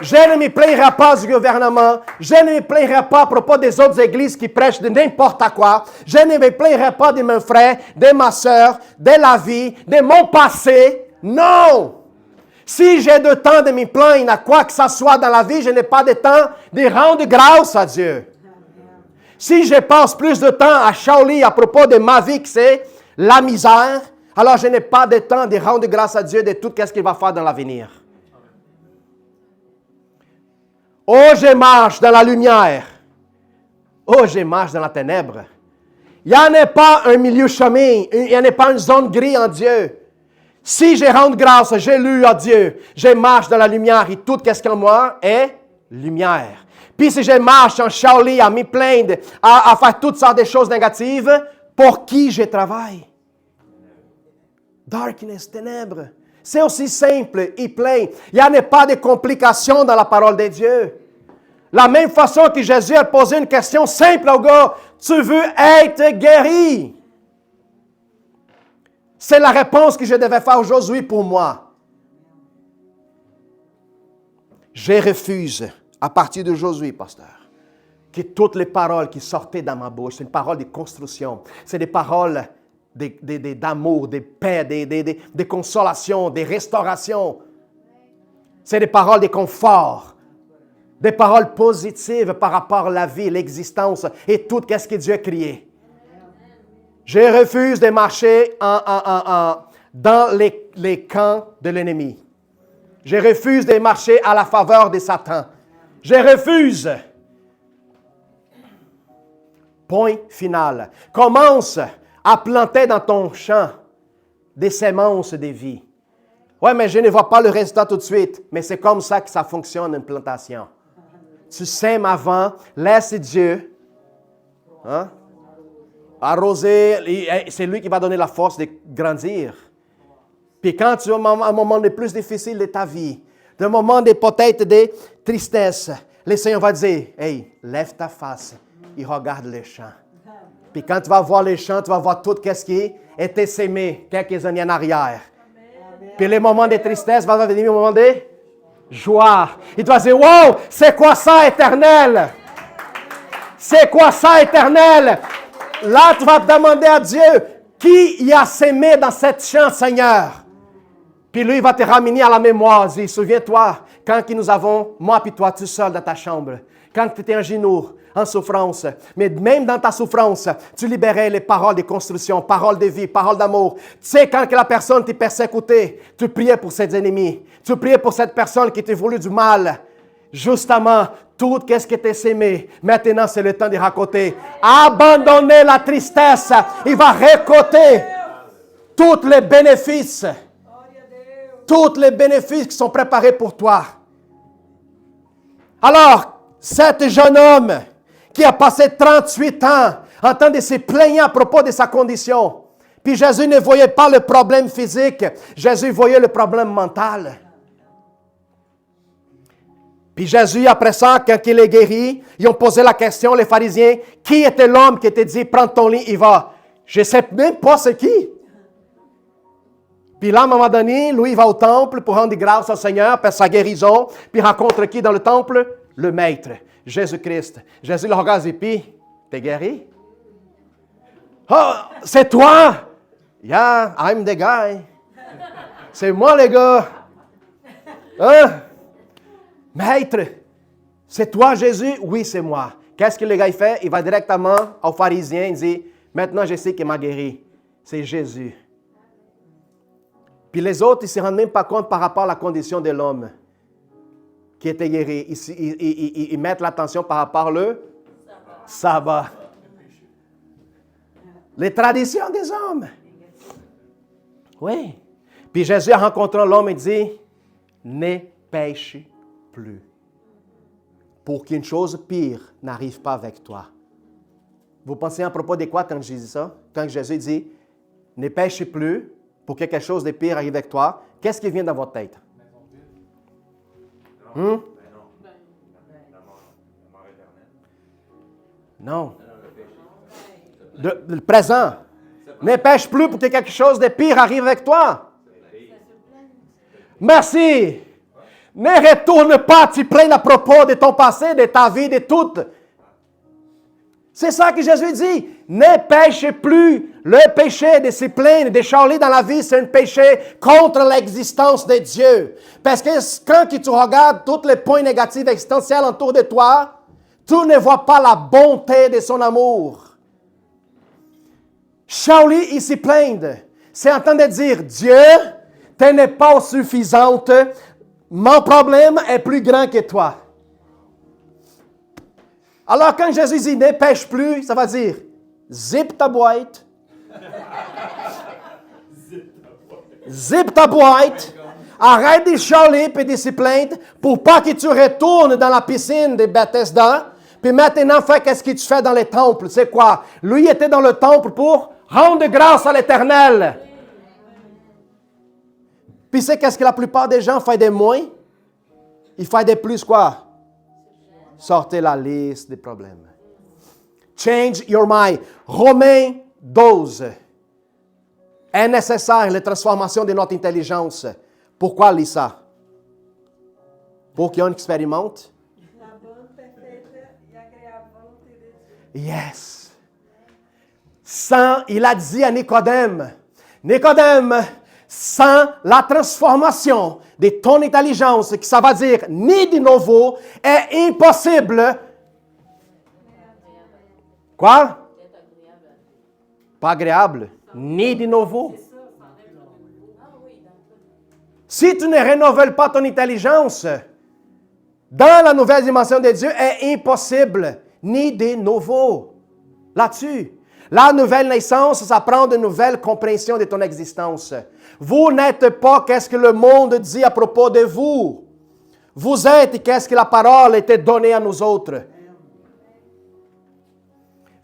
Je ne me plaindrai pas du gouvernement. Je ne me plaindrai pas à propos des autres églises qui prêchent de n'importe quoi. Je ne me plaindrai pas de mon frère, de ma soeur, de la vie, de mon passé. Non! Si j'ai de temps de me plaindre à quoi que ce soit dans la vie, je n'ai pas de temps de rendre grâce à Dieu. Si je passe plus de temps à chialer à propos de ma vie que c'est la misère, alors je n'ai pas de temps de rendre grâce à Dieu de tout ce qu'il va faire dans l'avenir. Oh, je marche dans la lumière. Oh, je marche dans la ténèbre. Il n'y en a pas un milieu chemin, il n'y en a pas une zone grise en Dieu. Si je rends grâce, j'ai lu à Dieu, je marche dans la lumière et tout ce qu'en moi est lumière. Puis si je marche en chialer, à me plaindre, à faire toutes sortes de choses négatives, pour qui je travaille? Darkness, ténèbres. C'est aussi simple et plein. Il n'y en a pas de complications dans la parole de Dieu. La même façon que Jésus a posé une question simple au gars, tu veux être guéri? C'est la réponse que je devais faire aujourd'hui pour moi. Je refuse, à partir d'aujourd'hui, pasteur, que toutes les paroles qui sortaient dans ma bouche, c'est une parole de construction, c'est des paroles d'amour, de paix, de consolation, de restauration. C'est des paroles de confort, des paroles positives par rapport à la vie, l'existence et tout ce que Dieu a créé. Je refuse de marcher dans les camps de l'ennemi. Je refuse de marcher à la faveur de Satan. Je refuse. Point final. Commence à planter dans ton champ des semences de vie. Oui, mais je ne vois pas le résultat tout de suite. Mais c'est comme ça que ça fonctionne, une plantation. Tu sèmes avant, laisse Dieu arroser. C'est lui qui va donner la force de grandir. Puis quand tu as un moment le plus difficile de ta vie, un moment peut-être de tristesse, le Seigneur va dire, « Hey, lève ta face et regarde les champs. » Puis quand tu vas voir les champs, tu vas voir tout ce qui était sémé quelques années en arrière. Puis les moments de tristesse vont venir au moment de joie. Et tu vas dire, « Wow, c'est quoi ça, éternel? C'est quoi ça, éternel? » Là, tu vas demander à Dieu, qui y a sémé dans cette champ, Seigneur? Puis lui, il va te ramener à la mémoire. Il dit, souviens-toi, quand nous avons, moi et toi, tout seul dans ta chambre, quand tu étais en genoux, en souffrance, mais même dans ta souffrance, tu libérais les paroles de construction, paroles de vie, paroles d'amour. Tu sais, quand la personne t'a persécuté, tu priais pour ses ennemis. Tu priais pour cette personne qui t'a voulu du mal. Justement, tout ce qui était sémé, maintenant c'est le temps de raconter. Abandonnez la tristesse. Il va récolter tous les bénéfices. Tous les bénéfices qui sont préparés pour toi. Alors, cet jeune homme qui a passé 38 ans en train de se plaindre à propos de sa condition, puis Jésus ne voyait pas le problème physique, Jésus voyait le problème mental. Puis Jésus, après ça, quand il est guéri, ils ont posé la question, les pharisiens, qui était l'homme qui était dit, prends ton lit, il va. Je ne sais même pas c'est qui. Puis là, à un moment donné, lui, il va au temple pour rendre grâce au Seigneur pour sa guérison. Puis il rencontre qui dans le temple? Le Maître, Jésus-Christ. Jésus le regarde et puis, t'es guéri? Oh, c'est toi? Yeah, I'm the guy. C'est moi, les gars. Hein? Maître, c'est toi, Jésus? Oui, c'est moi. Qu'est-ce que le gars fait? Il va directement aux pharisiens et dit, maintenant, je sais qu'il m'a guéri. C'est Jésus. Puis les autres, ils ne se rendent même pas compte par rapport à la condition de l'homme qui était guéri. Ils mettent l'attention par rapport au sabbat. Les traditions des hommes. Oui. Puis Jésus a rencontré l'homme et dit, ne pêche plus. Pour qu'une chose pire n'arrive pas avec toi. Vous pensez à propos de quoi quand je dis ça? Quand Jésus dit, ne pêche plus, pour que quelque chose de pire arrive avec toi, qu'est-ce qui vient dans votre tête? Non. Le présent. Ne pêche plus pour que quelque chose de pire arrive avec toi. Merci. Ne retourne pas te plaindre à propos de ton passé, de ta vie, de tout. C'est ça que Jésus dit. Ne pêche plus. Le péché de se plaindre, de charler dans la vie, c'est un péché contre l'existence de Dieu. Parce que quand tu regardes tous les points négatifs existentiels autour de toi, tu ne vois pas la bonté de son amour. Charlie, il se plaint. C'est en train de dire, Dieu, tu n'es pas suffisante. Mon problème est plus grand que toi. Alors, quand Jésus dit « ne pêche plus », ça va dire « zip ta boîte ». Zip ta boîte. Arrête de chialer et de se plaindre pour pas que tu retournes dans la piscine de Bethesda. Puis maintenant, fais qu'est-ce que tu fais dans les temples. C'est quoi? Lui était dans le temple pour rendre grâce à l'Éternel. Puis c'est qu'est-ce que la plupart des gens font de moins? Ils font de plus quoi? Sortez la liste des problèmes. Change your mind. Romains 12. Est nécessaire la transformation de notre intelligence. Pourquoi lis ça? Pour qu'on expérimente? La bonne, parfaite et agréable volonté de Dieu. Yes. Sans, il a dit à Nicodème, sans la transformation de ton intelligence, qui ça va dire ni de nouveau, est impossible. Quoi? Pas agréable. Ni de nouveau. Si tu ne renouvelles pas ton intelligence, dans la nouvelle dimension de Dieu, est impossible. Ni de nouveau. Là-dessus. La nouvelle naissance, ça prend de nouvelles compréhensions de ton existence. Vous n'êtes pas qu'est-ce que le monde dit à propos de vous. Vous êtes qu'est-ce que la parole était donnée à nous autres.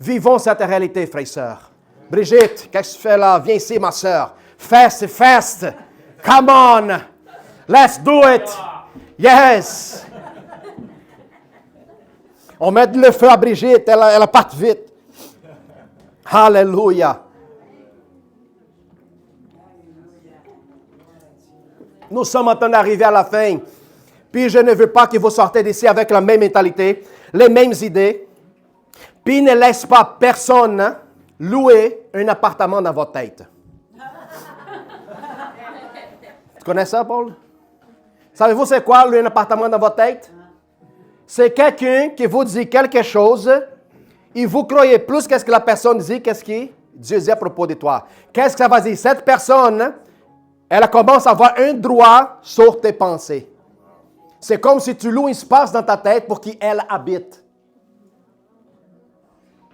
Vivons cette réalité, frères et sœurs. Brigitte, qu'est-ce que tu fais là? Viens ici, ma sœur. Fast, fast. Come on. Let's do it. Yes. On met le feu à Brigitte, elle part vite. Alléluia. Nous sommes en train d'arriver à la fin. Puis je ne veux pas que vous sortez d'ici avec la même mentalité, les mêmes idées. Puis ne laisse pas personne louer un appartement dans votre tête. Tu connais ça, Paul? Savez-vous c'est quoi louer un appartement dans votre tête? C'est quelqu'un qui vous dit quelque chose et vous croyez plus qu'est-ce que la personne dit, qu'est-ce que Dieu dit à propos de toi. Qu'est-ce que ça va dire? Cette personne, elle commence à avoir un droit sur tes pensées. C'est comme si tu loues un espace dans ta tête pour qu'elle habite.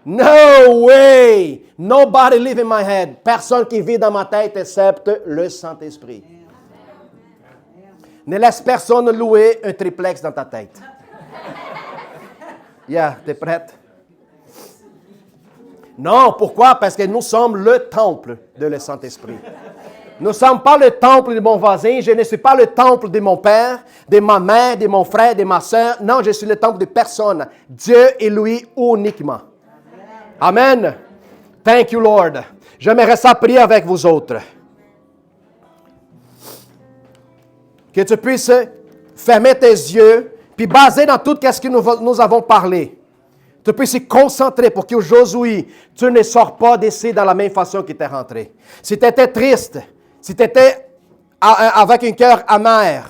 No way! Nobody live in my head. Personne qui vit dans ma tête excepte le Saint-Esprit. Ne laisse personne louer un triplex dans ta tête. Yeah, t'es prête? Non, pourquoi? Parce que nous sommes le temple de le Saint-Esprit. Nous ne sommes pas le temple de mon voisin. Je ne suis pas le temple de mon père, de ma mère, de mon frère, de ma soeur. Non, je suis le temple de personne. Dieu et lui uniquement. Amen. Thank you, Lord. J'aimerais ça prier avec vous autres. Que tu puisses fermer tes yeux, puis basé dans tout ce que nous avons parlé, tu puisses y concentrer pour qu'aujourd'hui, tu ne sors pas d'ici dans la même façon que tu es rentré. Si tu étais triste, si tu étais avec un cœur amer,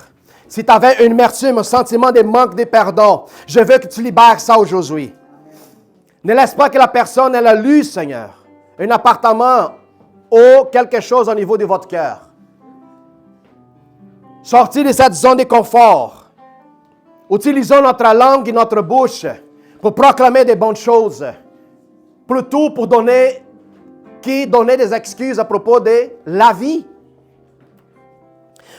si tu avais une amertume, un sentiment de manque de pardon, je veux que tu libères ça aujourd'hui. Ne laisse pas que la personne, elle a lu, Seigneur, un appartement ou quelque chose au niveau de votre cœur. Sortez de cette zone de confort. Utilisons notre langue et notre bouche pour proclamer des bonnes choses. Plutôt pour donner des excuses à propos de la vie.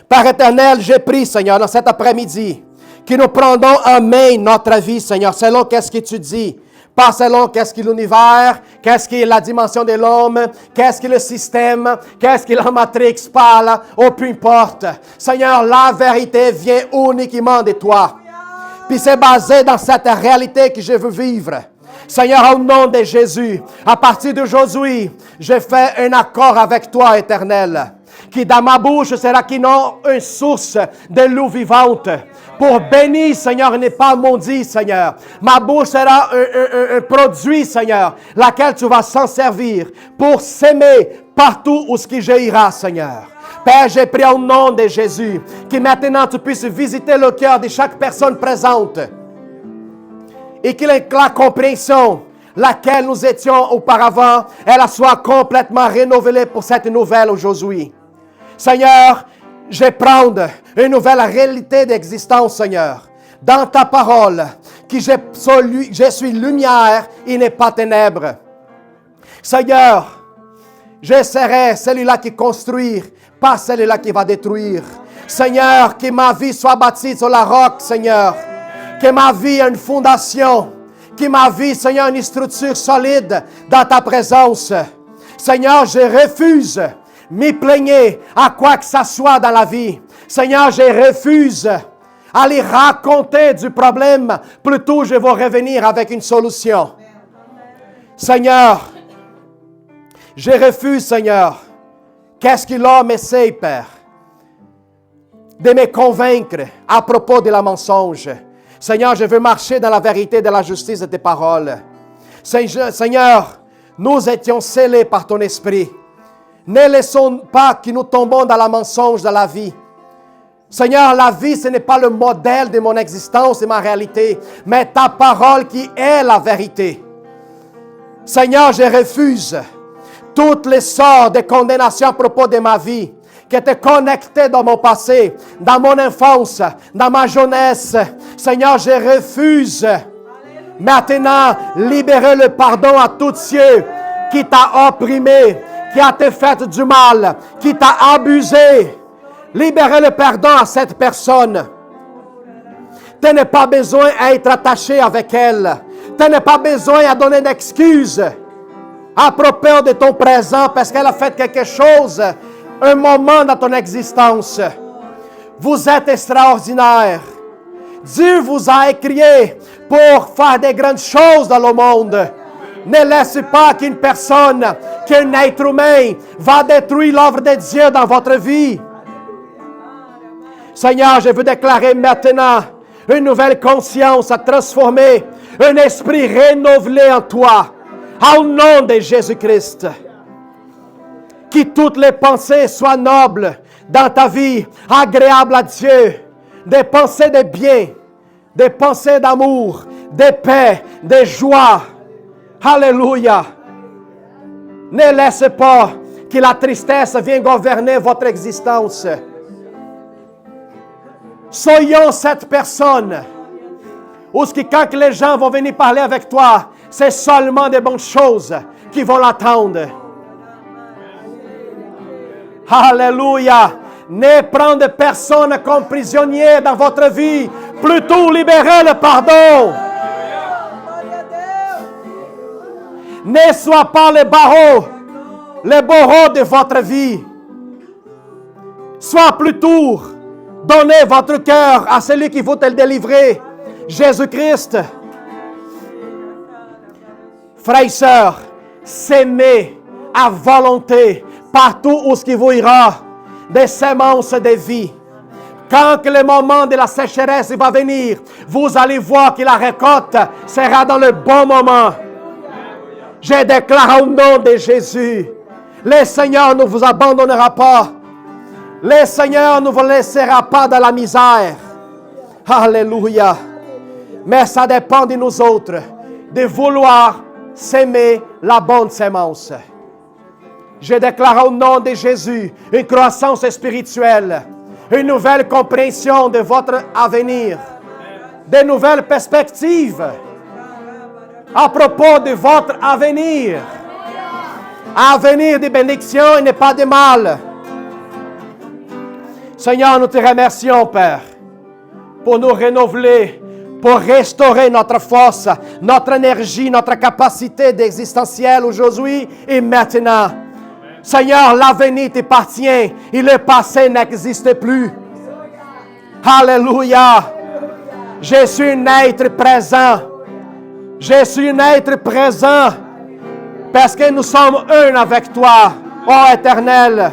Père éternel, j'ai pris, Seigneur, dans cet après-midi, que nous prendons en main notre vie, Seigneur, selon qu'est-ce que tu dis. Pas selon qu'est-ce que l'univers, qu'est-ce que la dimension de l'homme, qu'est-ce que le système, qu'est-ce que la matrix parle, ou peu importe. Seigneur, la vérité vient uniquement de toi. Puis c'est basé dans cette réalité que je veux vivre. Seigneur, au nom de Jésus, à partir d'aujourd'hui, je fais un accord avec toi, Éternel, qui dans ma bouche sera qui n'ont une source de l'eau vivante. Pour bénir, Seigneur, n'est pas maudit, Seigneur. Ma bouche sera un produit, Seigneur, laquelle tu vas s'en servir pour s'aimer partout où ce qui jaillira, Seigneur. Père, j'ai prié au nom de Jésus, que maintenant tu puisses visiter le cœur de chaque personne présente et que la compréhension laquelle nous étions auparavant, elle soit complètement renouvelée pour cette nouvelle aujourd'hui. Seigneur, je prends une nouvelle réalité d'existence, Seigneur, dans ta parole, que je suis lumière et n'est pas ténèbres. Seigneur, je serai celui-là qui construit, pas celui-là qui va détruire. Seigneur, que ma vie soit bâtie sur la roche, Seigneur. Que ma vie ait une fondation. Que ma vie, Seigneur, ait une structure solide dans ta présence. Seigneur, je refuse m'y plaigner à quoi que ce soit dans la vie. Seigneur, je refuse à lui raconter du problème. Plutôt, je vais revenir avec une solution. Seigneur, je refuse, Seigneur. Qu'est-ce que l'homme essaie, Père? De me convaincre à propos de la mensonge. Seigneur, je veux marcher dans la vérité de la justice de tes paroles. Seigneur, nous étions scellés par ton esprit. Ne laissons pas que nous tombons dans la mensonge de la vie. Seigneur, la vie, ce n'est pas le modèle de mon existence et ma réalité, mais ta parole qui est la vérité. Seigneur, je refuse toutes les sortes de condamnations à propos de ma vie, qui étaient connectées dans mon passé, dans mon enfance, dans ma jeunesse. Seigneur, je refuse. Maintenant, libérez le pardon à tous ceux qui t'ont opprimé, qui a te fait du mal, qui t'a abusé. Libérez le pardon à cette personne. Tu n'as pas besoin d'être attaché avec elle. Tu n'as pas besoin de donner d'excuses à propos de ton présent parce qu'elle a fait quelque chose, un moment dans ton existence. Vous êtes extraordinaire. Dieu vous a créé pour faire des grandes choses dans le monde. Ne laissez pas qu'une personne, qu'un être humain va détruire l'œuvre de Dieu dans votre vie. Seigneur, je veux déclarer maintenant une nouvelle conscience à transformer, un esprit renouvelé en toi, au nom de Jésus-Christ. Que toutes les pensées soient nobles dans ta vie, agréables à Dieu, des pensées de bien, des pensées d'amour, de paix, de joie. Alléluia. Ne laissez pas que la tristesse vienne gouverner votre existence. Soyons cette personne où quand les gens vont venir parler avec toi, c'est seulement des bonnes choses qui vont l'attendre. Alléluia. Ne prenez personne comme prisonnier dans votre vie. Plutôt libérez le pardon. Ne sois pas le bourreau de votre vie. Sois plutôt, donnez votre cœur à celui qui veut te le délivrer, Jésus-Christ. Frères et sœurs, s'aimer à volonté partout où ce qui vous ira, des semences de vie. Quand le moment de la sécheresse va venir, vous allez voir que la récolte sera dans le bon moment. Je déclare au nom de Jésus, le Seigneur ne vous abandonnera pas. Le Seigneur ne vous laissera pas dans la misère. Alléluia. Mais ça dépend de nous autres, de vouloir s'aimer la bonne sémence. Je déclare au nom de Jésus une croissance spirituelle, une nouvelle compréhension de votre avenir, de nouvelles perspectives à propos de votre avenir. Avenir de bénédiction et n'est pas de mal. Seigneur, nous te remercions, Père, pour nous renouveler, pour restaurer notre force, notre énergie, notre capacité d'existentielle aujourd'hui et maintenant. Seigneur, l'avenir t'appartient et le passé n'existe plus. Alléluia. Je suis un être présent. Je suis un être présent parce que nous sommes un avec toi, ô Éternel.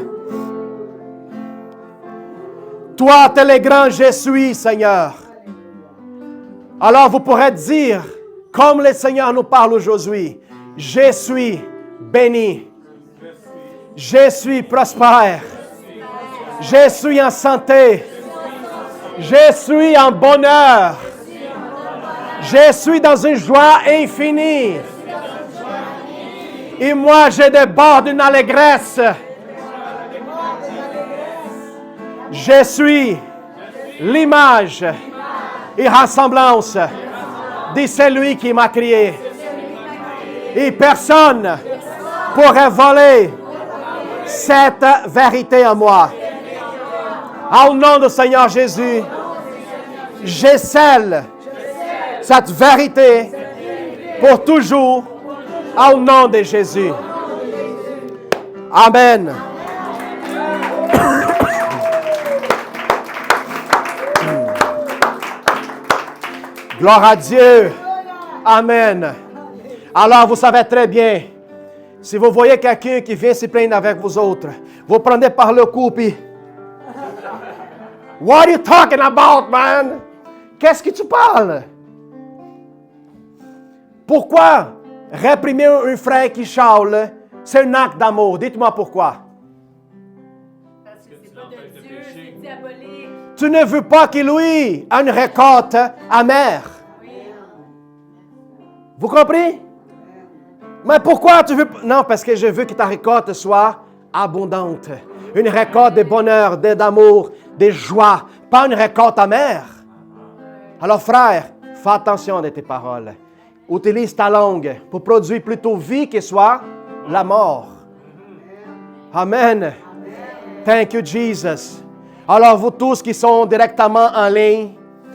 Toi, tu es le grand je suis, Seigneur. Alors vous pourrez dire, comme le Seigneur nous parle aujourd'hui, je suis béni. Je suis prospère. Je suis en santé. Je suis en bonheur. Je suis dans une joie infinie. Et moi, je déborde d'une allégresse. Je suis l'image et ressemblance de celui qui m'a créé. Et personne ne pourrait voler cette vérité en moi. Au nom du Seigneur Jésus, je scelle cette vérité pour toujours au nom de Jésus. Amen. Gloire à Dieu. Amen. Alors, vous savez très bien, si vous voyez quelqu'un qui vient se plaindre avec vous autres, vous prenez par le cou, puis... What are you talking about, man? Qu'est-ce que tu parles? Pourquoi réprimer un frère qui chiale, c'est un acte d'amour? Dites-moi pourquoi. Parce que c'est pas de Dieu, c'est diabolique. Tu ne veux pas qu'il lui ait une récolte amère. Vous comprenez? Mais pourquoi tu veux... Non, parce que je veux que ta récolte soit abondante. Une récolte de bonheur, d'amour, de joie. Pas une récolte amère. Alors frère, fais attention à tes paroles. Utilise ta langue pour produire plutôt vie que soit la mort. Amen. Thank you, Jesus. Alors vous tous qui sont directement en ligne,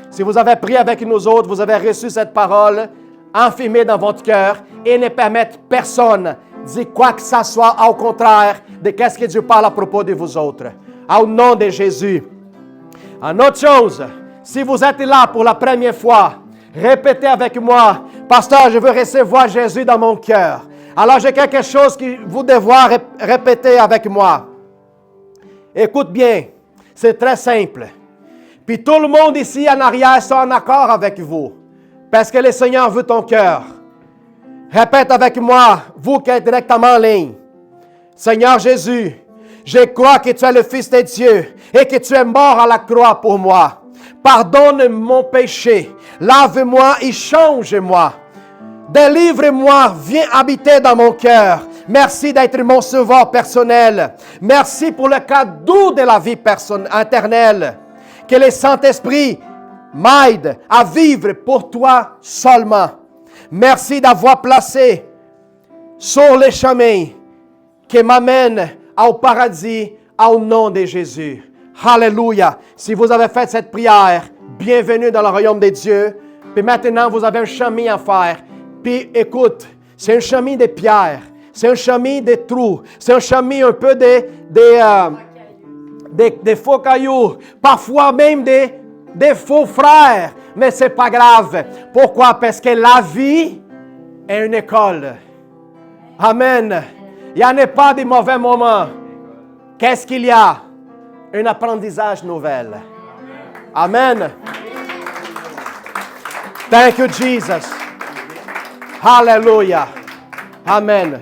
si vous avez prié avec nous autres, vous avez reçu cette parole, enfermée dans votre cœur et ne permettre personne de dire quoi que ce soit au contraire de ce que Dieu parle à propos de vous autres. Au nom de Jésus. Une autre chose, si vous êtes là pour la première fois, répétez avec moi, Pasteur, je veux recevoir Jésus dans mon cœur. Alors j'ai quelque chose que vous devez répéter avec moi. Écoute bien, c'est très simple. Puis tout le monde ici en arrière sont en accord avec vous. Parce que le Seigneur veut ton cœur. Répète avec moi, vous qui êtes directement en ligne. Seigneur Jésus, je crois que tu es le Fils de Dieu et que tu es mort à la croix pour moi. Pardonne mon péché. Lave-moi et change-moi. Délivre-moi, viens habiter dans mon cœur. Merci d'être mon sauveur personnel. Merci pour le cadeau de la vie éternelle. Que le Saint-Esprit m'aide à vivre pour toi seulement. Merci d'avoir placé sur le chemin qui m'amène au paradis au nom de Jésus. Alléluia. Si vous avez fait cette prière, bienvenue dans le royaume de Dieu. Puis maintenant, vous avez un chemin à faire. Puis écoute, c'est un chemin de pierre. C'est un chemin de trous. C'est un chemin un peu de faux cailloux. Parfois même des faux frères. Mais ce n'est pas grave. Pourquoi? Parce que la vie est une école. Amen. Il n'y en a pas de mauvais moments. Qu'est-ce qu'il y a? Un apprentissage nouvel. Amen. Thank you, Jesus. Hallelujah. Amen.